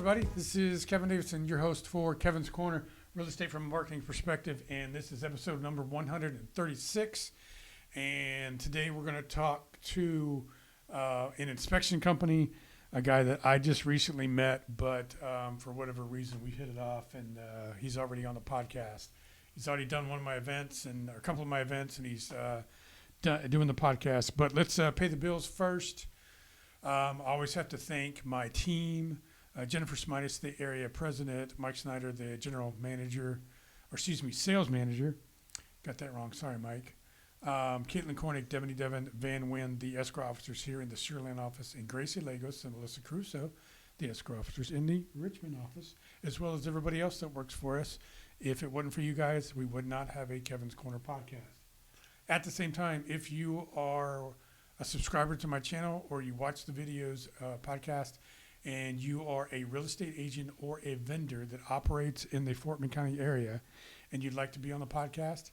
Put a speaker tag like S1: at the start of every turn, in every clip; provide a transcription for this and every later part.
S1: everybody. This is Kevin Davidson, your host for Kevin's Corner, real estate from a marketing perspective, and this is episode number 136. And today we're going to talk to an inspection company, a guy that I just recently met, but for whatever reason we hit it off, and he's already on the podcast. He's already done one of my events and a couple of my events, and he's doing the podcast. But let's pay the bills first. I always have to thank my team, Jennifer Smitis, the area president, Mike Snyder, the general manager, sales manager. Got that wrong. Sorry, Mike. Caitlin Cornick, Devin Van Wyn, the escrow officers here in the Sugarland office, and Gracie Lagos and Melissa Crusoe, the escrow officers in the Richmond office, as well as everybody else that works for us. If it wasn't for you guys, we would not have a Kevin's Corner podcast. At the same time, if you are a subscriber to my channel or you watch the videos podcast and you are a real estate agent or a vendor that operates in the Fort Bend County area and you'd like to be on the podcast,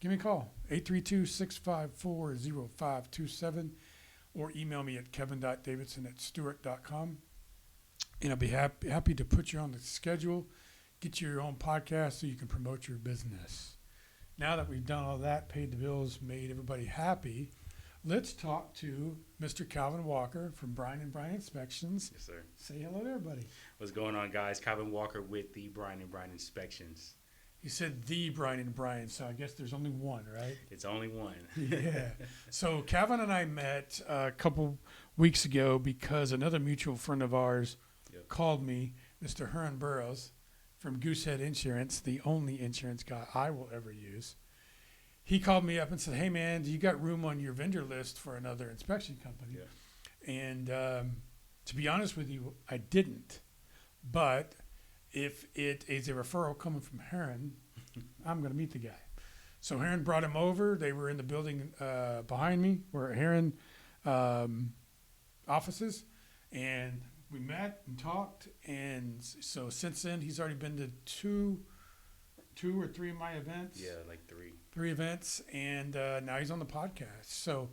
S1: give me a call, 832-654-0527, or email me at kevin.davidson@stewart.com. And I'll be happy to put you on the schedule, get you your own podcast so you can promote your business. Now that we've done all that, paid the bills, made everybody happy, let's talk to Mr. Calvin Walker from Bryan Bryan Inspections.
S2: Yes, sir.
S1: Say hello to everybody.
S2: What's going on, guys? Calvin Walker with the Bryan Bryan Inspections.
S1: You said the Bryan Bryan, so I guess there's only one, right?
S2: It's only one.
S1: Yeah. So Calvin and I met a couple weeks ago because another mutual friend of ours called me, Mr. Hearn Burrows from Goosehead Insurance, the only insurance guy I will ever use. He called me up and said, hey, man, do you got room on your vendor list for another inspection company?
S2: Yeah.
S1: And to be honest with you, I didn't. But if it is a referral coming from Heron, I'm going to meet the guy. So Heron brought him over. They were in the building behind me where Heron offices. And we met and talked. And so since then, he's already been to two or three of my events.
S2: Yeah, like three.
S1: 3 events, and now he's on the podcast. So,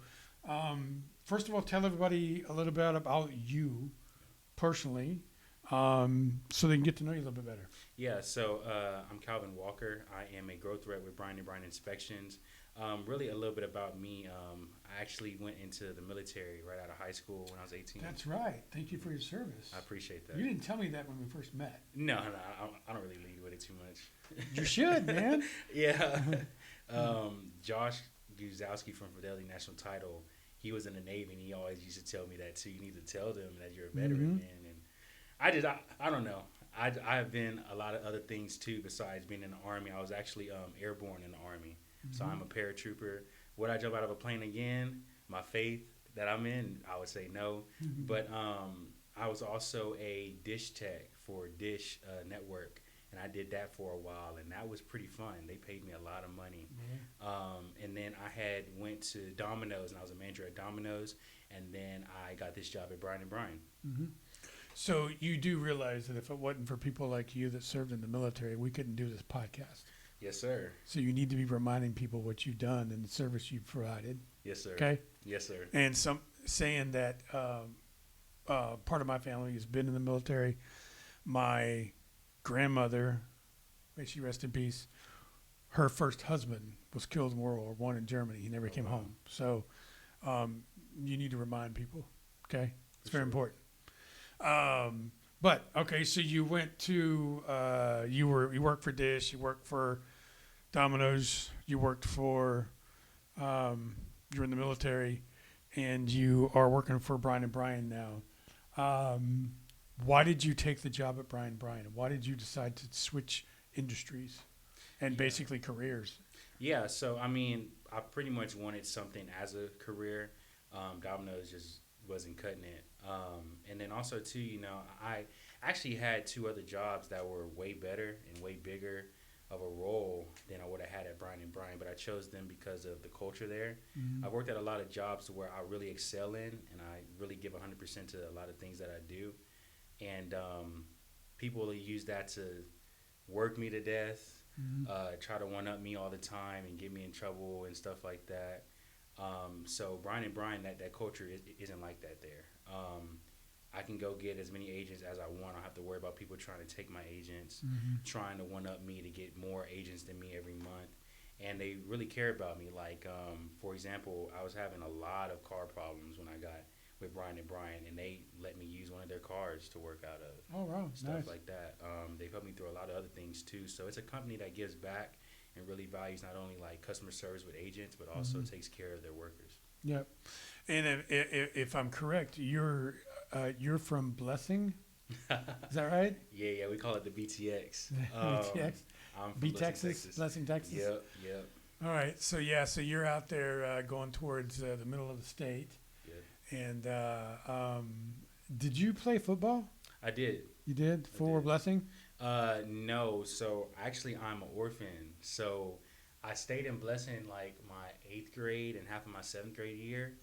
S1: first of all, tell everybody a little bit about you personally, so they can get to know you a little bit better.
S2: Yeah, so I'm Calvin Walker. I am a growth rep with Bryan Bryan Inspections. Really a little bit about me. I actually went into the military right out of high school when I was 18.
S1: That's right. Thank you for your service.
S2: I appreciate that.
S1: You didn't tell me that when we first met.
S2: No, I don't really lead with it too much.
S1: You should, man.
S2: Yeah. Josh Guzowski from Fidelity National Title, he was in the Navy, and he always used to tell me that too. You need to tell them that you're a veteran, man. And I don't know. I have been a lot of other things too besides being in the Army. I was actually airborne in the Army, so I'm a paratrooper. Would I jump out of a plane again? My faith that I'm in, I would say no. But I was also a dish tech for Dish Network. And I did that for a while, and that was pretty fun. They paid me a lot of money. And then I went to Domino's, and I was a manager at Domino's, and then I got this job at Bryan Bryan.
S1: So you do realize that if it wasn't for people like you that served in the military, we couldn't do this podcast.
S2: Yes, sir.
S1: So you need to be reminding people what you've done and the service you've provided.
S2: Yes, sir.
S1: Okay?
S2: Yes, sir.
S1: And saying that part of my family has been in the military. My grandmother, may she rest in peace, her first husband was killed in World War I in Germany. He never came home. So you need to remind people, okay? It's very important. But, okay, so you went to, you worked for Dish, you worked for Domino's, you worked for, you're in the military, and you are working for Bryan Bryan now. Why did you take the job at Bryan Bryan? Why did you decide to switch industries and basically careers? Yeah,
S2: so, I mean, I pretty much wanted something as a career. Domino's just wasn't cutting it. And then also, too, you know, I actually had 2 other jobs that were way better and way bigger of a role than I would have had at Bryan Bryan, but I chose them because of the culture there. I've worked at a lot of jobs where I really excel in, and I really give 100% to a lot of things that I do. And people use that to work me to death, try to one-up me all the time and get me in trouble and stuff like that. So Bryan Bryan, that culture isn't like that there. I can go get as many agents as I want. I don't have to worry about people trying to take my agents, trying to one up me to get more agents than me every month. And they really care about me. Like, for example, I was having a lot of car problems when I got with Bryan and Bryan, and they let me use one of their cars to work out of.
S1: Oh, wow.
S2: Stuff
S1: Nice.
S2: like that. They've helped me through a lot of other things too. So it's a company that gives back and really values not only like customer service with agents, but also takes care of their workers.
S1: Yep. And if I'm correct, you're from Blessing. Is that right?
S2: Yeah, we call it the BTX.
S1: BTX?
S2: I'm from
S1: B
S2: Blessing,
S1: Texas, Blessing, Texas.
S2: Yep.
S1: All right. So so you're out there going towards the middle of the state.
S2: Yep.
S1: And did you play football?
S2: I did.
S1: You did for
S2: did.
S1: Blessing?
S2: No. So actually, I'm an orphan. So I stayed in Blessing like my 8th grade and half of my 7th grade year,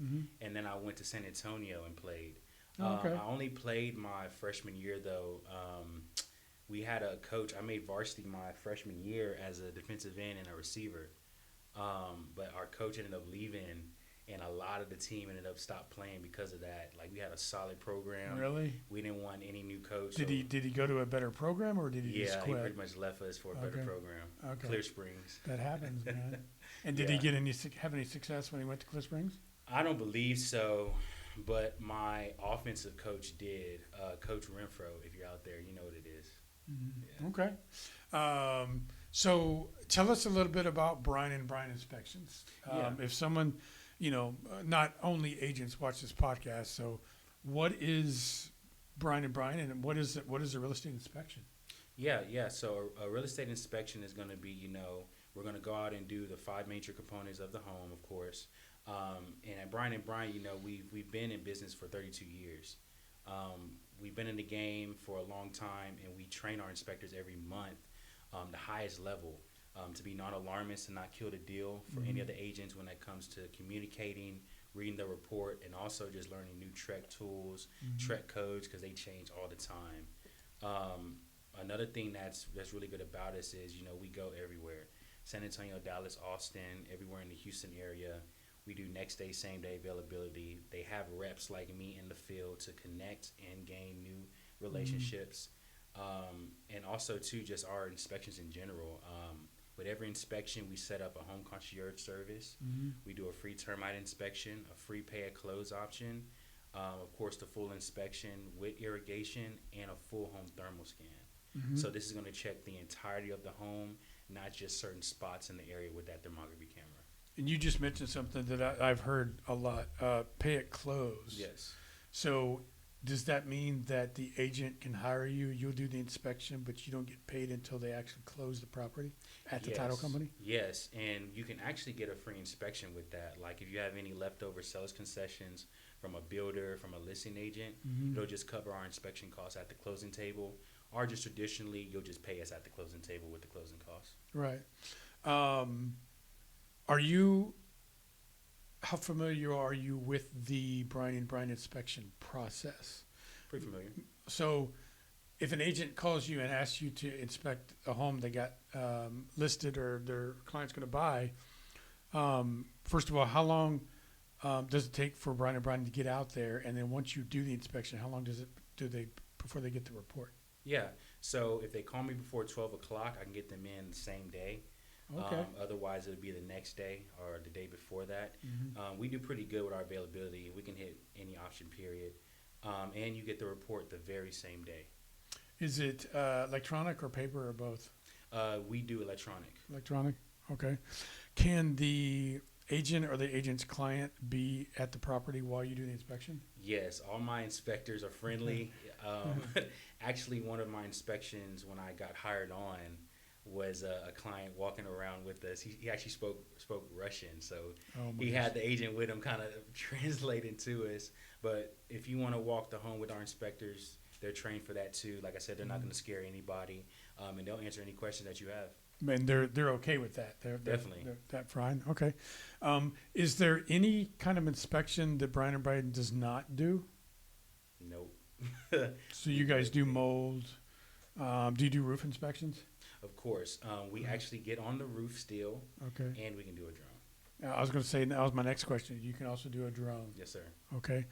S2: and then I went to San Antonio and played.
S1: Oh, okay.
S2: I only played my freshman year though. We had a coach. I made varsity my freshman year as a defensive end and a receiver, but our coach ended up leaving, and a lot of the team ended up stopped playing because of that. Like we had a solid program.
S1: Really?
S2: We didn't want any new coach.
S1: Did he go to a better program, or did he just
S2: Yeah,
S1: quit?
S2: he pretty much left us for a better program.
S1: Okay.
S2: Clear Springs.
S1: That happens, man. And did he get have any success when he went to Clear Springs?
S2: I don't believe so, but my offensive coach did. Coach Renfro, if you're out there, you know what it is. Yeah.
S1: Okay. So tell us a little bit about Bryan Bryan Inspections. If someone, not only agents watch this podcast, so what is Bryan Bryan, and what is a real estate inspection?
S2: Yeah. So a real estate inspection is going to be, we're going to go out and do the 5 major components of the home, of course. And at Bryan Bryan, we've been in business for 32 years. We've been in the game for a long time, and we train our inspectors every month, the highest level, to be non-alarmists and not kill the deal for any of the agents when it comes to communicating, reading the report, and also just learning new TREC tools, TREC codes, because they change all the time. Another thing that's really good about us is, we go everywhere. San Antonio, Dallas, Austin, everywhere in the Houston area. We do next day, same day availability. They have reps like me in the field to connect and gain new relationships. And also, too, just our inspections in general. With every inspection, we set up a home concierge service. We do a free termite inspection, a free pay at close option, of course, the full inspection with irrigation, and a full home thermal scan. So this is going to check the entirety of the home, not just certain spots in the area with that thermography camera.
S1: And you just mentioned something that I've heard a lot, pay at close.
S2: Yes.
S1: So does that mean that the agent can hire you, you'll do the inspection, but you don't get paid until they actually close the property at the title company?
S2: Yes, and you can actually get a free inspection with that. Like if you have any leftover seller's concessions from a builder, from a listing agent, it'll just cover our inspection costs at the closing table. Or just traditionally, you'll just pay us at the closing table with the closing costs.
S1: Right. How familiar are you with the Bryan Bryan inspection process?
S2: Pretty familiar.
S1: So if an agent calls you and asks you to inspect a home they got listed or their client's going to buy, first of all, how long does it take for Bryan Bryan to get out there? And then once you do the inspection, how long do they before they get the report?
S2: Yeah. So if they call me before 12 o'clock, I can get them in the same day.
S1: Okay.
S2: Otherwise, it'll be the next day or the day before that. We do pretty good with our availability. We can hit any option period. And you get the report the very same day.
S1: Is it electronic or paper or both?
S2: We do electronic.
S1: Electronic? Okay. Can the agent or the agent's client be at the property while you do the inspection?
S2: Yes, all my inspectors are friendly. Actually, one of my inspections when I got hired on was a client walking around with us. He actually spoke Russian, so he had the agent with him kind of translating to us. But if you want to walk the home with our inspectors, they're trained for that too. Like I said, they're not going to scare anybody, and they'll answer any questions that you have.
S1: And they're okay with that. They're
S2: definitely
S1: that fine. Okay. Is there any kind of inspection that Bryan Bryan does not do?
S2: Nope.
S1: So you guys do mold. Do you do roof inspections?
S2: Of course. We actually get on the roof still.
S1: Okay.
S2: And we can do a drone.
S1: I was going to say that was my next question. You can also do a drone.
S2: Yes, sir.
S1: Okay.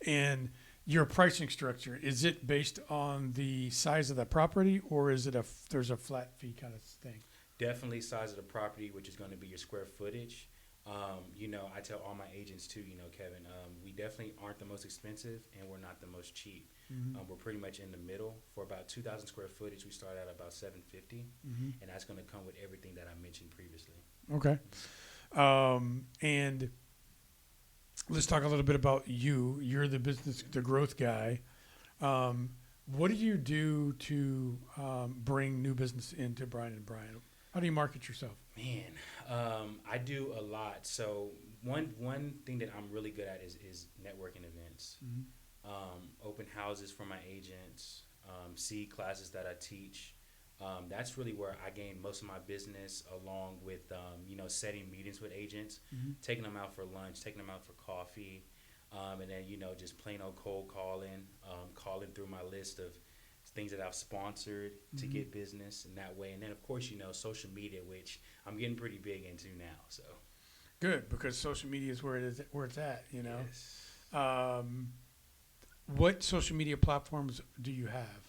S1: And your pricing structure, is it based on the size of the property, or is it there's a flat fee kind of thing?
S2: Definitely size of the property, which is going to be your square footage. I tell all my agents too, Kevin, we definitely aren't the most expensive and we're not the most cheap.
S1: Mm-hmm.
S2: We're pretty much in the middle. For about 2,000 square footage, we start at about 750,
S1: Mm-hmm.
S2: and that's going to come with everything that I mentioned previously.
S1: Okay. And let's talk a little bit about you. You're the growth guy. What do you do to bring new business into Bryan Bryan? How do you market yourself?
S2: Man, I do a lot. So one thing that I'm really good at is networking events,
S1: Mm-hmm.
S2: open houses for my agents, seed classes that I teach. That's really where I gain most of my business, along with setting meetings with agents,
S1: Mm-hmm.
S2: taking them out for lunch, taking them out for coffee, and then just plain old cold calling through my list of things that I've sponsored to
S1: Mm-hmm.
S2: get business in that way. And then of course social media, which I'm getting pretty big into now. So
S1: Good, because social media is where it's at.
S2: yes.
S1: What social media platforms do you have?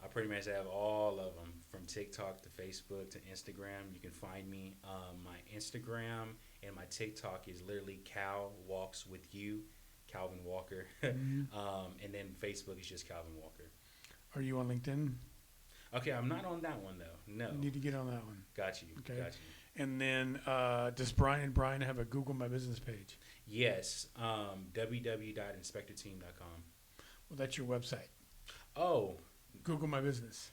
S2: I pretty much have all of them, from TikTok to Facebook to Instagram. You can find me. My Instagram and my TikTok is literally Cal Walks with You, Calvin Walker.
S1: Mm-hmm.
S2: And then Facebook is just Calvin Walker.
S1: Are you on LinkedIn?
S2: Okay, I'm not on that one though. No.
S1: You need to get on that one.
S2: Got you.
S1: Okay.
S2: Got you.
S1: And then does Bryan Bryan have a Google My Business page?
S2: Yes. www.inspectorteam.com.
S1: Well, that's your website.
S2: Oh,
S1: Google My Business.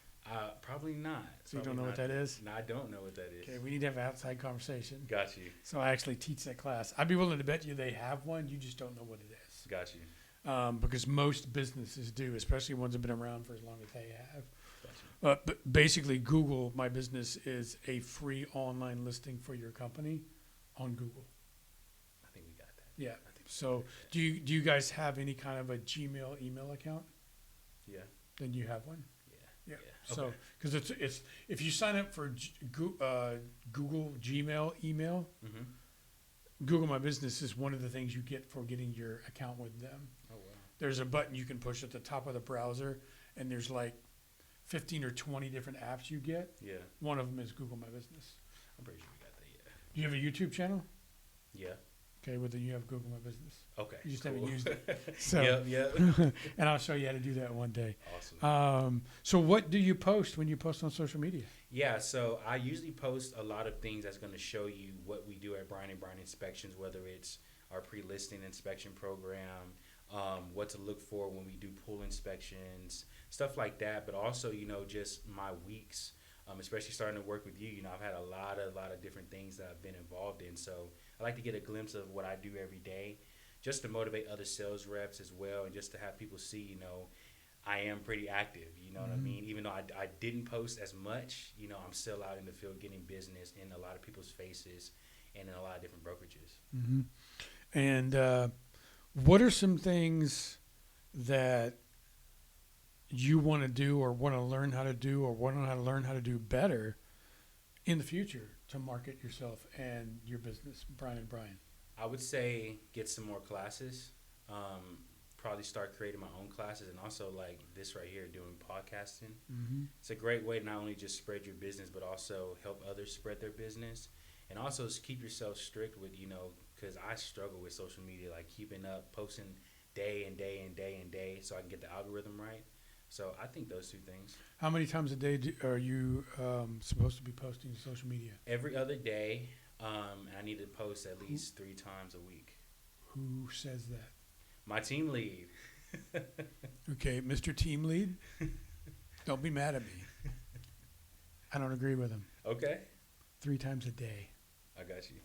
S2: probably not.
S1: So you don't know what that is?
S2: No, I don't know what that is.
S1: Okay, we need to have an outside conversation.
S2: Got you.
S1: So I actually teach that class. I'd be willing to bet you they have one. You just don't know what it is.
S2: Got you.
S1: Because most businesses do, especially ones that have been around for as long as they have.
S2: Got you.
S1: But basically, Google My Business is a free online listing for your company on Google.
S2: I think we got that.
S1: Yeah.
S2: I think
S1: So do you guys have any kind of a Gmail email account?
S2: yeah.
S1: Then you have one.
S2: Yeah.
S1: Yeah. So
S2: Okay.
S1: because it's if you sign up for Google Gmail email,
S2: Mm-hmm.
S1: Google My Business is one of the things you get for getting your account with them.
S2: Oh wow.
S1: There's a button you can push at the top of the browser, and there's like 15 or 20 different apps you get.
S2: Yeah.
S1: One of them is Google My Business.
S2: I'm pretty sure we got that. Yeah.
S1: Do you have a YouTube channel?
S2: Yeah.
S1: Okay, well then you have Google My Business.
S2: Okay.
S1: You just
S2: cool.
S1: haven't used it. So,
S2: Yep.
S1: and I'll show you how to do that one day.
S2: Awesome.
S1: So what do you post when you post on social media?
S2: Yeah, so I usually post a lot of things that's going to show you what we do at Bryan Bryan Inspections, whether it's our pre-listing inspection program, what to look for when we do pool inspections, stuff like that. But also, just my weeks, especially starting to work with you. I've had a lot of different things that I've been involved in. So I like to get a glimpse of what I do every day, just to motivate other sales reps as well, and just to have people see, I am pretty active, you know what I mean? Even though I didn't post as much, I'm still out in the field getting business in a lot of people's faces and in a lot of different brokerages.
S1: Mm-hmm. And what are some things that you want to do or want to learn how to do or want to learn how to do better in the future to market yourself and your business, Bryan Bryan?
S2: I would say get some more classes. Probably start creating my own classes, and also like this right here, doing podcasting.
S1: Mm-hmm.
S2: It's a great way to not only just spread your business, but also help others spread their business, and also keep yourself strict with, because I struggle with social media, like keeping up, posting day and day and day and day, so I can get the algorithm right. So I think those two things.
S1: How many times a day are you supposed to be posting to social media?
S2: Every other day, and I need to post at least 3 times a week.
S1: Who says that?
S2: My team lead.
S1: Okay, Mr. Team Lead, don't be mad at me. I don't agree with him.
S2: Okay.
S1: 3 times a day.
S2: I got you.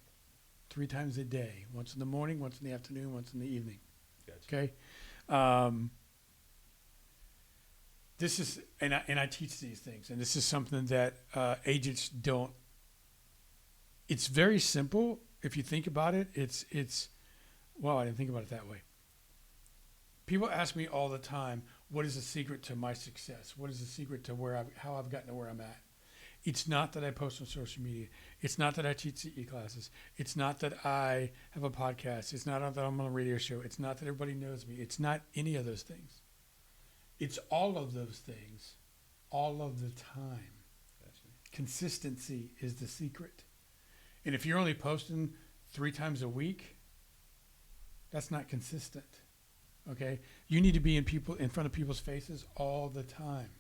S1: 3 times a day. Once in the morning, once in the afternoon, once in the evening.
S2: Got you.
S1: Okay? This is, and I teach these things, and this is something that agents don't. It's very simple if you think about it. Well, I didn't think about it that way. People ask me all the time, what is the secret to my success? What is the secret to how I've gotten to where I'm at? It's not that I post on social media. It's not that I teach CE classes. It's not that I have a podcast. It's not that I'm on a radio show. It's not that everybody knows me. It's not any of those things. It's all of those things all of the time.
S2: Gotcha.
S1: Consistency is the secret. And if you're only posting 3 times a week, that's not consistent. Okay? You need to be in front of people's faces all the time.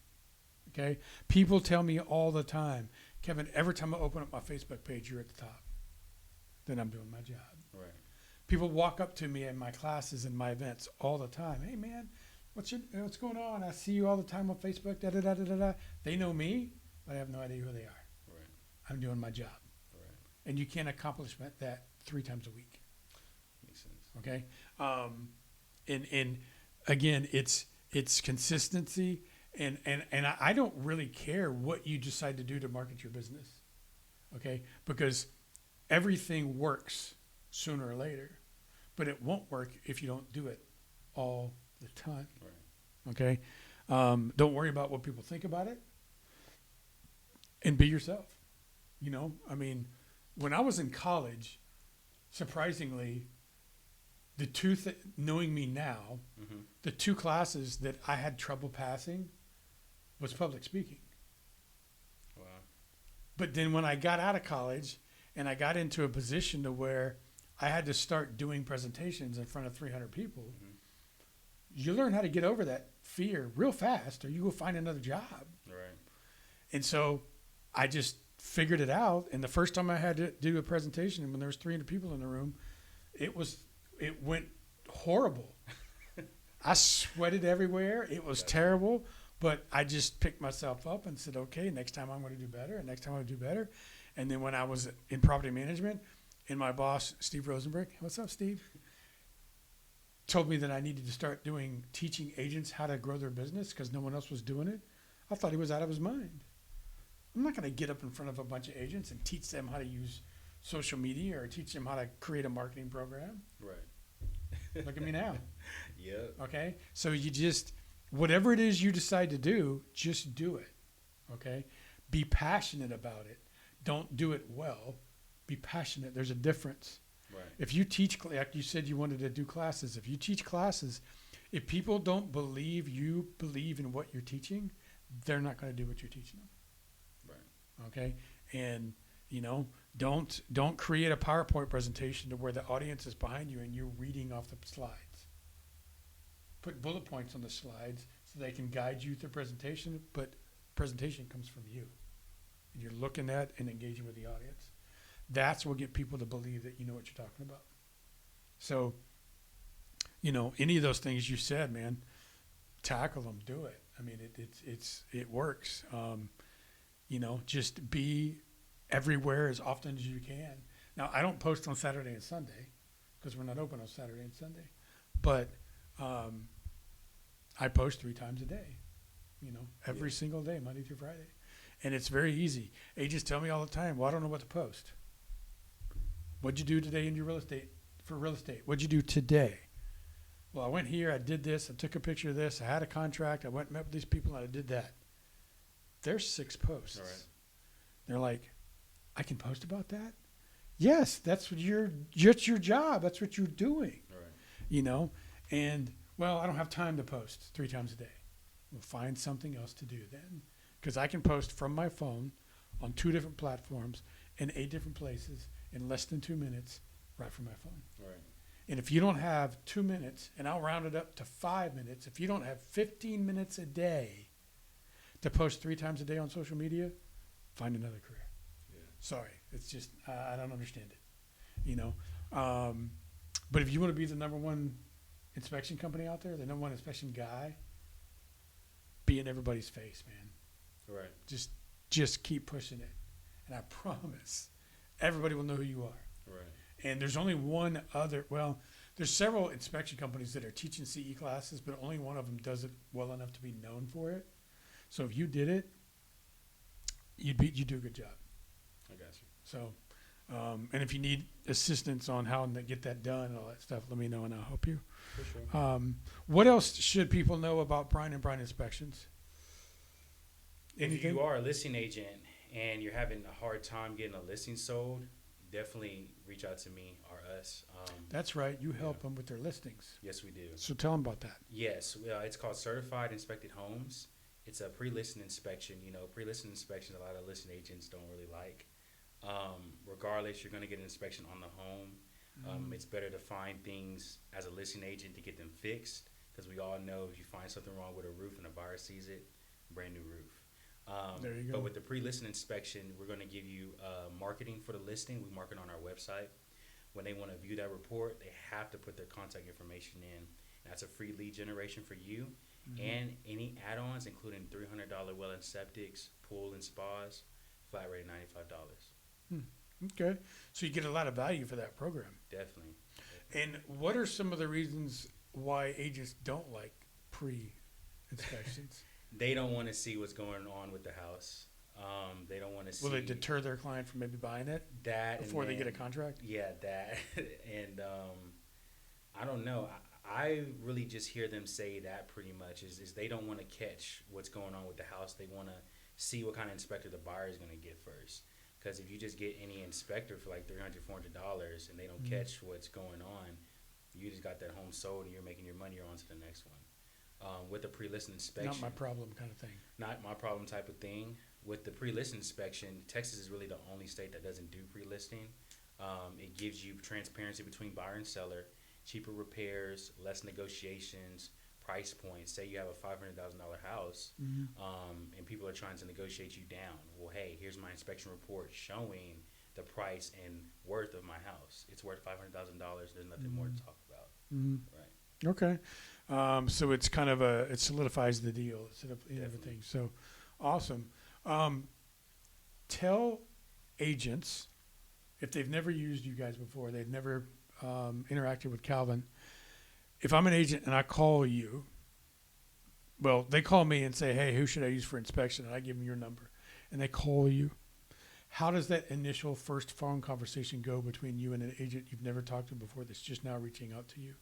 S1: Okay? People tell me all the time, Kevin, every time I open up my Facebook page, you're at the top. Then I'm doing my job.
S2: Right.
S1: People walk up to me in my classes and my events all the time. Hey, man, what's going on? I see you all the time on Facebook. Da da da da da da. They know me, but I have no idea who they are.
S2: Right.
S1: I'm doing my job.
S2: Right.
S1: And you can't accomplish that 3 times a week.
S2: Makes sense.
S1: Okay. And again, it's consistency, and I don't really care what you decide to do to market your business. Okay, because everything works sooner or later, but it won't work if you don't do it all the time.
S2: Right.
S1: Okay. Don't worry about what people think about it, and be yourself. You know, I mean, when I was in college, surprisingly, knowing me now,
S2: Mm-hmm.
S1: the 2 classes that I had trouble passing was public speaking.
S2: Wow.
S1: But then when I got out of college and I got into a position to where I had to start doing presentations in front of 300 people,
S2: Mm-hmm.
S1: you learn how to get over that fear real fast, or you go find another job.
S2: Right.
S1: And so I just figured it out. And the first time I had to do a presentation, when there was 300 people in the room, it went horrible. I sweated everywhere. It was terrible, but I just picked myself up and said, okay, next time I'm going to do better, and next time I'm going to do better. And then when I was in property management, and my boss, Steve Rosenberg, what's up, Steve? Told me that I needed to start teaching agents how to grow their business because no one else was doing it. I thought he was out of his mind. I'm not going to get up in front of a bunch of agents and teach them how to use social media or teach them how to create a marketing program.
S2: Right.
S1: Look at me now.
S2: Yep.
S1: Okay? So you just, whatever it is you decide to do, just do it. Okay? Be passionate about it. Don't do it well. Be passionate. There's a difference.
S2: Right.
S1: If you teach, like you said you wanted to do classes, if you teach classes, if people don't believe you believe in what you're teaching, they're not going to do what you're teaching them.
S2: Right.
S1: Okay? And, you know, don't create a PowerPoint presentation to where the audience is behind you and you're reading off the slides. Put bullet points on the slides so they can guide you through presentation, but presentation comes from you. And you're looking at and engaging with the audience. That's what will get people to believe that you know what you're talking about. So, you know, any of those things you said, man, tackle them, do it. I mean, it works. You know, just be everywhere as often as you can. Now, I don't post on Saturday and Sunday because we're not open on Saturday and Sunday, but I post 3 times a day, you know, every single day, Monday through Friday. And it's very easy. Agents tell me all the time, well, I don't know what to post. What'd you do today in your real estate? What'd you do today? Well, I went here, I did this, I took a picture of this, I had a contract, I went and met with these people, and I did that. There's 6 posts.
S2: All right.
S1: They're like, I can post about that? Yes, that's your job. That's what you're doing.
S2: All right.
S1: You know? And, well, I don't have time to post 3 times a day. We'll find something else to do then. Because I can post from my phone on 2 different platforms in 8 different places in less than 2 minutes right from my phone.
S2: All right.
S1: And if you don't have 2 minutes, and I'll round it up to 5 minutes, if you don't have 15 minutes a day to post 3 times a day on social media, find another career.
S2: Yeah.
S1: Sorry. It's just, I don't understand it, you know. But if you want to be the number 1 inspection company out there, the number 1 inspection guy, be in everybody's face, man.
S2: Right.
S1: Just keep pushing it. And I promise everybody will know who you are.
S2: Right.
S1: And there's only one other, well, there's several inspection companies that are teaching CE classes, but only one of them does it well enough to be known for it. So if you did it, you'd do a good job.
S2: I got you.
S1: So, and if you need assistance on how to get that done and all that stuff, let me know and I'll help you.
S2: For sure.
S1: What else should people know about Bryan Bryan Inspections?
S2: If
S1: Anything?
S2: you are a listing agent and you're having a hard time getting a listing sold, definitely reach out to me or us.
S1: That's right. You help them with their listings.
S2: Yes, we do.
S1: So tell them about that.
S2: Yes, it's called Certified Inspected Homes. It's a pre-listing inspection. Pre-listing inspections a lot of listing agents don't really like. Regardless, you're going to get an inspection on the home. It's better to find things as a listing agent to get them fixed, because we all know if you find something wrong with a roof and a buyer sees it, brand new roof.
S1: There you go.
S2: But with the pre-listing inspection, we're going to give you marketing for the listing. We market on our website. When they want to view that report, they have to put their contact information in. That's a free lead generation for you, and any add-ons, including $300 well and septics, pool and spas, flat rate $95.
S1: Okay. So you get a lot of value for that program.
S2: Definitely.
S1: And what are some of the reasons why agents don't like pre-inspections?
S2: They don't want to see what's going on with the house. They don't want to see.
S1: Will it deter their client from maybe buying it
S2: that
S1: before they get a contract?
S2: Yeah, that. And I don't know. I really just hear them say that pretty much is they don't want to catch what's going on with the house. They want to see what kind of inspector the buyer is going to get first. Because if you just get any inspector for like $300, $400 and they don't catch what's going on, you just got that home sold and you're making your money. You're on to the next one. With the pre-listing inspection,
S1: Not my problem kind of thing.
S2: Not my problem type of thing. With the pre-listing inspection, Texas is really the only state that doesn't do pre-listing. It gives you transparency between buyer and seller, cheaper repairs, less negotiations, price points. Say you have a $500,000 house, and people are trying to negotiate you down. Well, hey, here's my inspection report showing the price and worth of my house. It's worth $500,000. There's nothing more to talk about. Right.
S1: Okay. So it's kind of it solidifies the deal instead of everything. So awesome. Tell agents, if they've never used you guys before, they've never interacted with Calvin. If I'm an agent and I call you, well, they call me and say, hey, who should I use for inspection? And I give them your number. And they call you. How does that initial first phone conversation go between you and an agent you've never talked to before that's just now reaching out to you?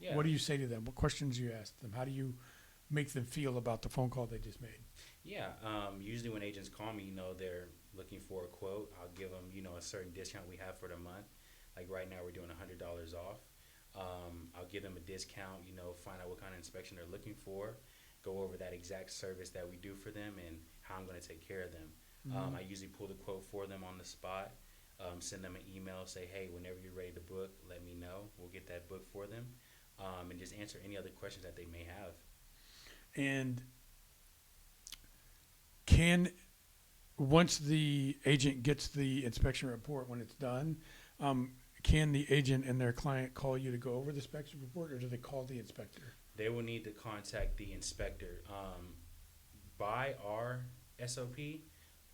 S2: Yeah.
S1: What do you say to them? What questions do you ask them? How do you make them feel about the phone call they just made?
S2: Yeah. Usually when agents call me, they're looking for a quote. I'll give them, a certain discount we have for the month. Like right now we're doing $100 off. I'll give them a discount, find out what kind of inspection they're looking for, go over that exact service that we do for them and how I'm going to take care of them. I usually pull the quote for them on the spot, send them an email, say, hey, whenever you're ready to book, let me know. We'll get that book for them, and just answer any other questions that they may have.
S1: And once the agent gets the inspection report, when it's done, can the agent and their client call you to go over the inspection report, or do they call the inspector?
S2: They will need to contact the inspector. By our SOP,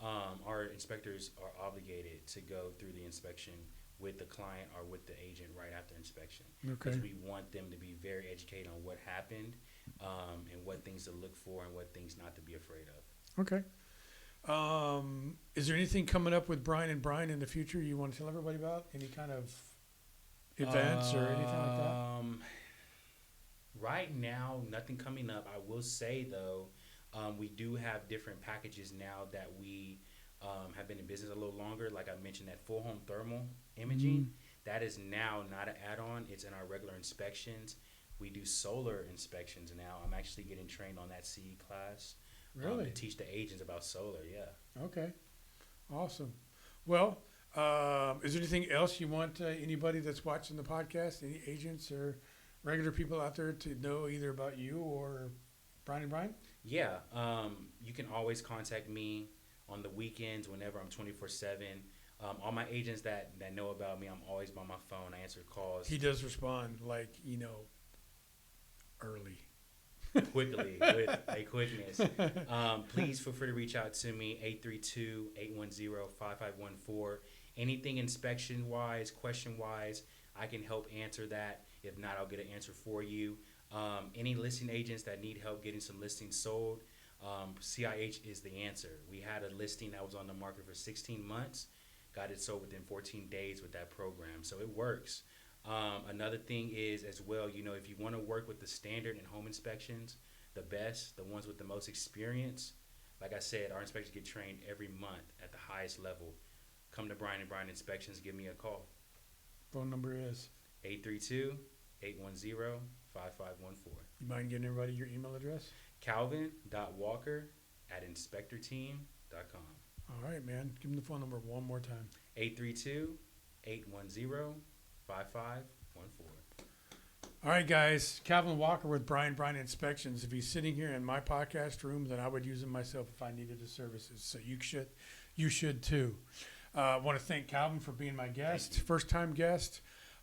S2: our inspectors are obligated to go through the inspection with the client or with the agent right after inspection.
S1: Okay.
S2: Because we want them to be very educated on what happened, and what things to look for and what things not to be afraid of.
S1: Okay. Is there anything coming up with Bryan and Bryan in the future you want to tell everybody about? Any kind of events or anything like that?
S2: Right now, nothing coming up. I will say, though, we do have different packages now that we have been in business a little longer. Like I mentioned, that full home thermal imaging, that is now not an add-on. It's in our regular inspections. We do solar inspections now. I'm actually getting trained on that CE class.
S1: Really?
S2: To teach the agents about solar, yeah.
S1: Okay. Awesome. Well, is there anything else you want anybody that's watching the podcast, any agents or regular people out there to know either about you or Bryan and Bryan?
S2: Yeah. You can always contact me on the weekends whenever I'm 24/7. All my agents that know about me, I'm always by my phone. I answer calls.
S1: He does respond early.
S2: Quickly, with a quickness. Please feel free to reach out to me, 832-810-5514. Anything inspection-wise, question-wise, I can help answer that. If not, I'll get an answer for you. Any listing agents that need help getting some listings sold, CIH is the answer. We had a listing that was on the market for 16 months, got it sold within 14 days with that program, so it works. Another thing is as well, if you want to work with the standard and home inspections, the best, the ones with the most experience, Like I said, our inspectors get trained every month at the highest level. Come to Bryan Bryan Inspections. Give me a call.
S1: Phone number is?
S2: 832-810-5514.
S1: You mind giving everybody your email address?
S2: Calvin.walker@inspectorteam.com.
S1: All right, man. Give them the phone number one more time.
S2: 832-810-5514.
S1: All right, guys. Calvin Walker with Bryan Bryan Inspections. If he's sitting here in my podcast room, then I would use him myself if I needed his services. So you should too. I want to thank Calvin for being my guest, first-time guest.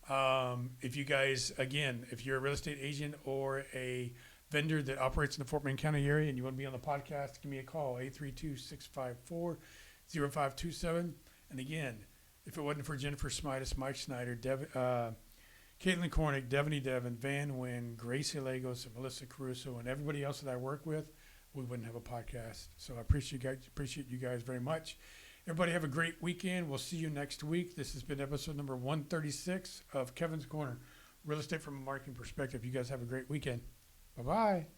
S1: If you guys, again, if you're a real estate agent or a vendor that operates in the Fort Wayne County area and you want to be on the podcast, give me a call, 832-654-0527. And again, if it wasn't for Jennifer Smitis, Mike Snyder, Caitlin Cornick, Devaney Devon, Van Wynn, Gracie Lagos, and Melissa Caruso, and everybody else that I work with, we wouldn't have a podcast. So I appreciate you guys very much. Everybody have a great weekend. We'll see you next week. This has been episode number 136 of Kevin's Corner, Real Estate from a Marketing Perspective. You guys have a great weekend. Bye-bye.